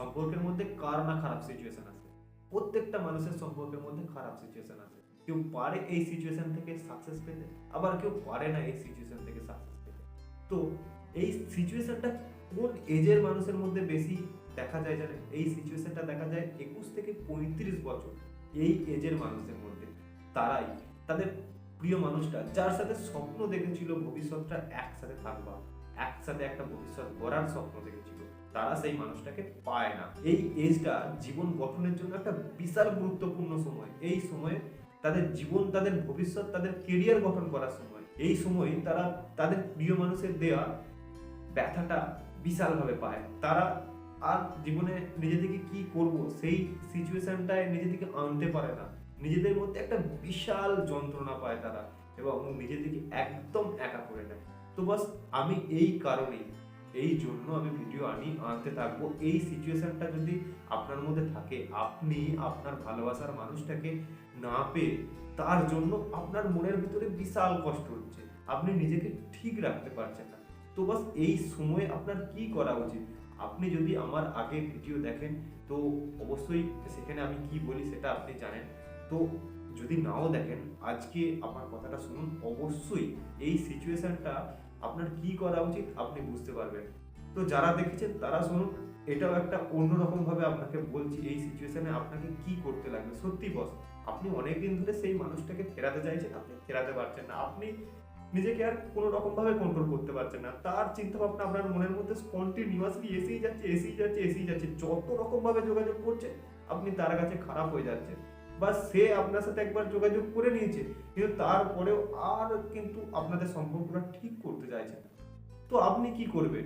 সম্পর্কের মধ্যে কার না খারাপ সিচুয়েশন আছে? প্রত্যেকটা মানুষের সম্পর্কের মধ্যে খারাপ সিচুয়েশন আছে। কেউ পারে এই সিচুয়েশন থেকে সাকসেস পেতে, আবার কেউ পারে না এই সিচুয়েশন থেকে সাকসেস পেতে। তো এই সিচুয়েশনটা কোন এজের মানুষের মধ্যে বেশি দেখা যায় জানেন? এই সিচুয়েশনটা দেখা যায় 21 থেকে 35 বছর এই এজের মানুষের মধ্যে। তারাই তাদের প্রিয় মানুষটা, যার সাথে স্বপ্ন দেখেছিল ভবিষ্যৎটা একসাথে থাকবা, একসাথে একটা ভবিষ্যৎ গড়ার স্বপ্ন দেখেছিল, তারা সেই মানুষটাকে পায় না। এই এজটা জীবন গঠনের জন্য একটা বিশাল গুরুত্বপূর্ণ সময়। এই সময়ে তাদের জীবন, তাদের ভবিষ্যৎ, তাদের কেরিয়ার গঠন করার সময়। এই সময় তারা তাদের প্রিয় মানুষের দেয়া ব্যথাটা বিশালভাবে পায়। তারা আর জীবনে নিজে থেকে কি করব সেই সিচুয়েশনটায় নিজে থেকে আনতে পারে না। নিজেদের মধ্যে একটা বিশাল যন্ত্রণা পায় তারা, এবং নিজে থেকে একদম একা করে নেয়। তো বাস আমি এই কারণেই, এই জন্য আমি ভিডিও আনতে থাকবো। এই সিচুয়েশনটা যদি আপনার মধ্যে থাকে, আপনি আপনার ভালোবাসার মানুষটাকে না পেয়ে তার জন্য আপনার মনের ভিতরে বিশাল কষ্ট হচ্ছে, আপনি নিজেকে ঠিক রাখতে পারছেন না, তো বাস এই সময় আপনার কি করা উচিত? আপনি যদি আমার আগে ভিডিও দেখেন তো অবশ্যই সেখানে আমি কি বলি সেটা আপনি জানেন। তো যদি নাও দেখেন, আজকে আমার কথাটা শুনুন, অবশ্যই এই সিচুয়েশনটা আপনার কি করা উচিত আপনি বুঝতে পারবেন। তো যারা দেখেছেন তারা শুনুন, এটাও একটা অন্যরকম ভাবে আপনাকে বলছি এই সিচুয়েশনে আপনাকে কি করতে লাগবে। সত্যি বস, আপনি অনেকদিন ধরে সেই মানুষটাকে ফেরাতে চাইছেন, আপনি ফেরাতে পারছেন না, আপনি নিজেকে আর কোনো রকম ভাবে কন্ট্রোল করতে পারছেন না। তার চিন্তা ভাবনা আপনার মনের মধ্যে কন্টিনিউয়াসলি এসেই যাচ্ছে। যত রকম ভাবে যোগাযোগ করছে, আপনি তার কাছে খারাপ হয়ে যাচ্ছেন। বা সে আপনার সাথে একবার যোগাযোগ করে নিয়েছে, কিন্তু তারপরেও আর কিন্তু আপনাদের সম্পর্কটা ঠিক করতে চাইছে না। তো আপনি কি করবেন?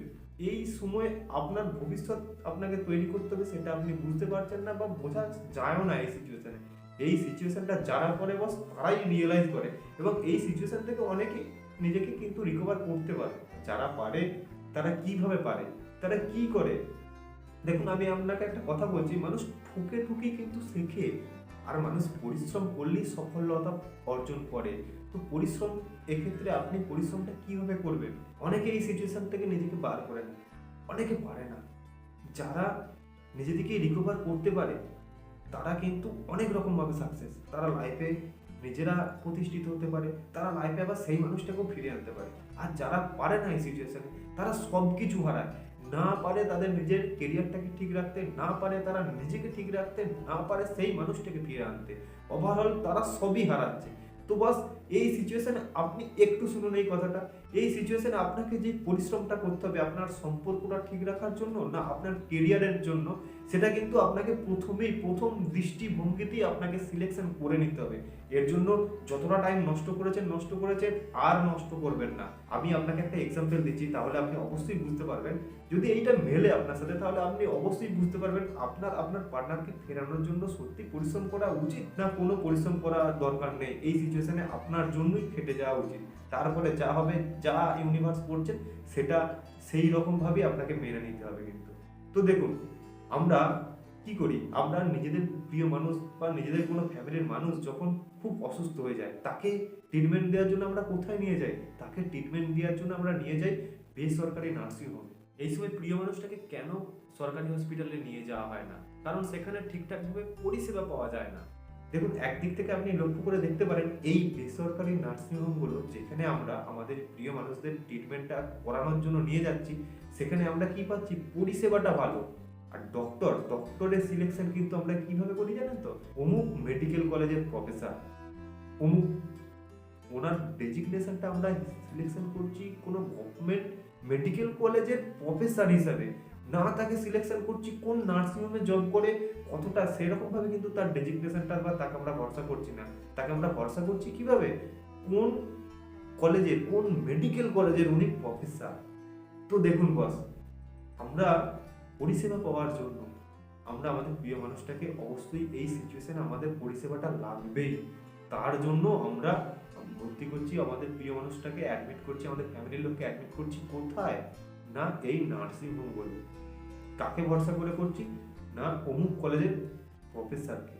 এই সময় আপনার ভবিষ্যৎ আপনাকে তৈরি করতে হবে, সেটা আপনি বুঝতে পারছেন না বা বোঝা যায়ও না এই সিচুয়েশনে। এই সিচুয়েশনটা যারা করে বস তারাই রিয়েলাইজ করে, এবং এই সিচুয়েশন থেকে অনেকে নিজেকে কিন্তু রিকভার করতে পারে। যারা পারে তারা কিভাবে পারে, তারা কি করে? দেখুন, আমি আপনাকে একটা কথা বলছি, মানুষ ঠুকে ঠুকে কিন্তু শেখে, আর মানুষ পরিশ্রম করলেই সফলতা অর্জন করে। তো পরিশ্রম, এক্ষেত্রে আপনি পরিশ্রমটা কিভাবে করবেন? অনেকে এই সিচুয়েশন থেকে নিজেকে বার করে নেয়, অনেকে পারে না। যারা নিজে থেকে রিকভার করতে পারে তারা কিন্তু অনেক রকম ভাবে সাকসেস, তারা লাইফে নিজেরা প্রতিষ্ঠিত হতে পারে, তারা লাইফে আবার সেই মানুষটাকেও ফিরে আনতে পারে। আর যারা পারে না এই সিচুয়েশনে, তারা সব কিছু হারায়। না পারে তাদের নিজের কেরিয়ারটাকে ঠিক রাখতে, না পারে তারা নিজেকে ঠিক রাখতে, না পারে সেই মানুষটাকে ফিরে আনতে, ওভারঅল তারা সবই হারাচ্ছে। তো বাস এই সিচুয়েশনে আপনি একটু শুনুন এই কথাটা, এই সিচুয়েশনে আপনাকে যে পরিশ্রমটা করতে হবে আপনার সম্পর্কটা ঠিক রাখার জন্য না আপনার কেরিয়ারের জন্য, সেটা কিন্তু আপনাকে প্রথম দৃষ্টিভঙ্গিতেই আপনাকে সিলেকশন করে নিতে হবে। এর জন্য যতটা টাইম নষ্ট করেছেন আর নষ্ট করবেন না। আমি আপনাকে একটা এক্সাম্পল দিচ্ছি, তাহলে আপনি অবশ্যই বুঝতে পারবেন। যদি এইটা মেলে আপনার সাথে, তাহলে আপনি অবশ্যই বুঝতে পারবেন আপনার পার্টনারকে ফেরানোর জন্য সত্যি পরিশ্রম করা উচিত, না কোনো পরিশ্রম করার দরকার নেই। এই সিচুয়েশনে আপনার জন্যই ফেটে যাওয়া উচিত, তারপরে যা হবে, যা ইউনিভার্স করছেন সেটা সেই রকম ভাবে আপনাকে মেনে নিতে হবে। কিন্তু তো দেখুন, আমরা কি করি, আমরা নিজেদের প্রিয় মানুষ বা নিজেদের কোনো ফ্যামিলির মানুষ যখন খুব অসুস্থ হয়ে যায়, তাকে ট্রিটমেন্ট দেওয়ার জন্য আমরা কোথায় নিয়ে যাই? তাকে ট্রিটমেন্ট দেওয়ার জন্য আমরা নিয়ে যাই বেসরকারি নার্সিং হোমে। এই সময় প্রিয় মানুষটাকে কেন সরকারি হসপিটালে নিয়ে যাওয়া হয় না? কারণ সেখানে ঠিকঠাকভাবে পরিষেবা পাওয়া যায় না। দেখুন, একদিক থেকে আপনি লক্ষ্য করে দেখতে পারেন, এই বেসরকারি নার্সিংহোমগুলো যেখানে আমরা আমাদের প্রিয় মানুষদের ট্রিটমেন্টটা করানোর জন্য নিয়ে যাচ্ছি, সেখানে আমরা কি পাচ্ছি? পরিষেবাটা ভালো। আর ডক্টরের সিলেকশন কিন্তু আমরা কিভাবে করি জানেন তো? অমুক মেডিকেল কলেজের প্রফেসর, অমুক, ওনার ডেজিগনেশনটা আমরা সিলেকশন করছি কোনো গভর্নমেন্ট মেডিকেল কলেজের প্রফেসর হিসাবে, না তাকে সিলেকশন করছি কোন নার্সিংহোমে জব করে কতটা, সেরকম ভাবে কিন্তু তার ডেজিগনেশনটা বা তাকে আমরা ভরসা করছি না। তাকে আমরা ভরসা করছি কিভাবে? কোন কলেজের, কোন মেডিকেল কলেজের উনি প্রফেসর। তো দেখুন বস, আমরা পরিষেবা পাওয়ার জন্য আমরা আমাদের প্রিয় মানুষটাকে অবশ্যই এই সিচুয়েশনে আমাদের পরিষেবাটা লাগবেই। তার জন্য আমরা ভর্তি করছি আমাদের প্রিয় মানুষটাকে, অ্যাডমিট করছি, আমাদের ফ্যামিলির লোককে অ্যাডমিট করছি কোথায়? না এই নার্সিং হোমগুলো। কাকে ভরসা করে করছি? না অমুক কলেজের প্রফেসরকে।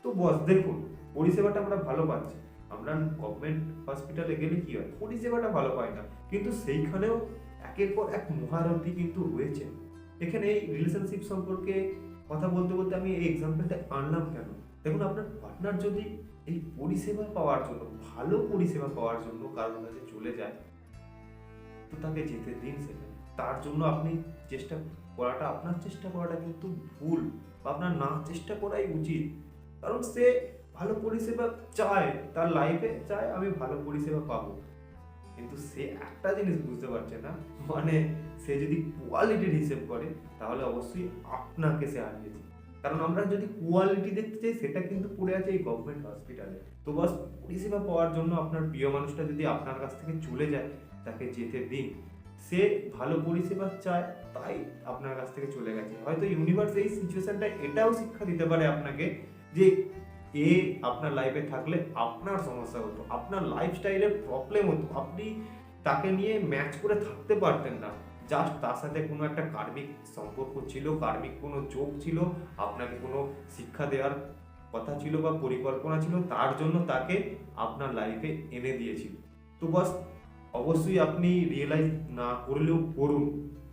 তো বস দেখুন, পরিষেবাটা আমরা ভালো পাচ্ছি। আমরা গভর্নমেন্ট হসপিটালে গেলে কি হয়? পরিষেবাটা ভালো পাই না, কিন্তু সেইখানেও একের পর এক মহারথী কিন্তু রয়েছে। এখানে এই রিলেশনশিপ সম্পর্কে কথা বলতে বলতে আমি এই এক্সাম্পলটা আনলাম কেন? দেখুন, আপনার পার্টনার যদি এই পরিষেবা পাওয়ার জন্য, ভালো পরিষেবা পাওয়ার জন্য কারোর কাছে চলে যায়, তো তাকে যেতে দিন সেখানে। তার জন্য আপনি চেষ্টা করাটা, আপনার চেষ্টা করাটা কিন্তু ভুল, বা আপনার না চেষ্টা করাই উচিত। কারণ সে ভালো পরিষেবা চায়, তার লাইফে চায় আমি ভালো পরিষেবা পাবো। কিন্তু সে একটা জিনিস বুঝতে পারছে না, মানে সে যদি কোয়ালিটির হিসেব করে তাহলে অবশ্যই আপনাকে সে হারিয়েছে। কারণ আমরা যদি কোয়ালিটি দেখতে চাই, সেটা কিন্তু পড়ে আছে এই গভর্নমেন্ট হসপিটালে। তো বাস, পরিষেবা পাওয়ার জন্য আপনার প্রিয় মানুষটা যদি আপনার কাছ থেকে চলে যায়, তাকে যেতে দিন। সে ভালো পরিষেবা চায়, তাই আপনার কাছ থেকে চলে গেছে। হয়তো ইউনিভার্স এই সিচুয়েশনটা এটাও শিক্ষা দিতে পারে আপনাকে যে এ আপনার লাইফে থাকলে আপনার সমস্যা হতো, আপনার লাইফস্টাইলের প্রবলেম হতো, আপনি তাকে নিয়ে ম্যাচ করে থাকতে পারতেন না। জাস্ট তার সাথে কোনো একটা কার্মিক সম্পর্ক ছিল, কার্মিক কোনো যোগ ছিল, আপনাকে কোনো শিক্ষা দেওয়ার কথা ছিল বা পরিকল্পনা ছিল, তার জন্য তাকে আপনার লাইফে এনে দিয়েছিল। তো বাস, অবশ্যই আপনি রিয়েলাইজ না করলেও করুন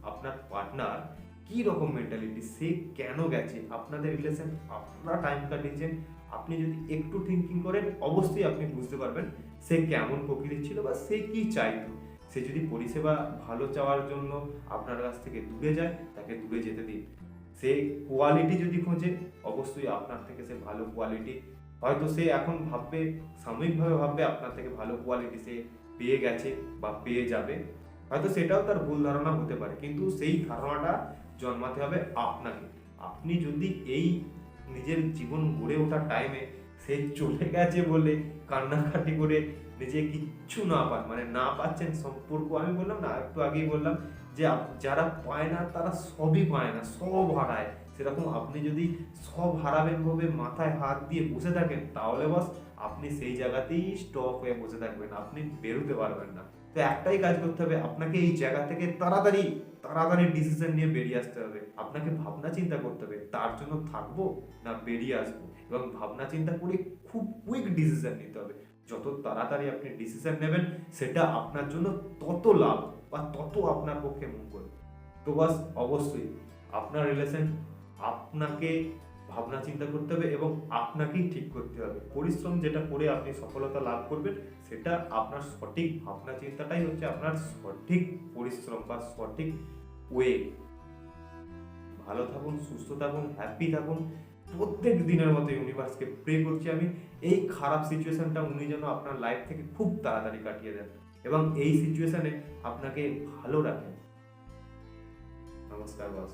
আপনার পার্টনার কি রকম মেন্টালিটি, সে কেন গেছে আপনাদের রিলেশন, আপনারা টাইম কাটিয়েছেন। আপনি যদি একটু থিঙ্কিং করেন, অবশ্যই আপনি বুঝতে পারবেন সে কেমন প্রকৃতির ছিল বা সে কি চাইতো। সে যদি পরিষেবা ভালো চাওয়ার জন্য আপনার কাছ থেকে দূরে যায়, তাকে দূরে যেতে দিন। সে কোয়ালিটি যদি খোঁজে, অবশ্যই আপনার থেকে সে ভালো কোয়ালিটি, হয়তো সে এখন ভাববে, সাময়িকভাবে ভাববে আপনার থেকে ভালো কোয়ালিটি সে পেয়ে গেছে বা পেয়ে যাবে, হয়তো সেটাও তার ভুল ধারণা হতে পারে। কিন্তু সেই ধারণাটা জন্মাতে হবে আপনাকে। আপনি যদি এই নিজের জীবন গড়ে ওঠার টাইমে সে চলে গেছে বলে কান্নাকাটি করে নিজে কিচ্ছু না পান, মানে না পাচ্ছেন সম্পর্ক, আমি বললাম না একটু আগেই বললাম যে যারা পায় না তারা সবই পায় না, সব হারায়। সেরকম আপনি যদি সব হারাবেন ভাবে মাথায় হাত দিয়ে বসে থাকেন, তাহলে বাস আপনি সেই জায়গাতেই স্টপ হয়ে বসে থাকবেন, আপনি বেরোতে পারবেন না। তো একটাই কাজ করতে হবে, আপনাকে এই জায়গা থেকে তাড়াতাড়ি তাড়াতাড়ি ডিসিশন নিয়ে বেরিয়ে আসতে হবে। আপনাকে ভাবনা চিন্তা করতে হবে তার জন্য থাকবো না বেরিয়ে আসবো, এবং ভাবনা চিন্তা করে খুব কুইক ডিসিশন নিতে হবে। যত তাড়াতাড়ি আপনি ডিসিশন নেবেন, সেটা আপনার জন্য তত লাভ বা তত আপনার পক্ষে মঙ্গল। তো বাস, অবশ্যই আপনার রিলেশন আপনাকে ভাবনা চিন্তা করতে হবে এবং আপনাকেই ঠিক করতে হবে। পরিশ্রম যেটা করে আপনি সফলতা লাভ করবেন, সেটা আপনার সঠিক ভাবনা চিন্তাটাই হচ্ছে আপনার সঠিক পরিশ্রম বা সঠিক ওয়ে। ভালো থাকুন, সুস্থ থাকুন, হ্যাপি থাকুন। প্রত্যেক দিনের মতো ইউনিভার্সকে প্রে করছি আমি, এই খারাপ সিচুয়েশনটা উনি যেন আপনার লাইফ থেকে খুব তাড়াতাড়ি কাটিয়ে দেন এবং এই সিচুয়েশনে আপনাকে ভালো রাখেন। নমস্কার বস।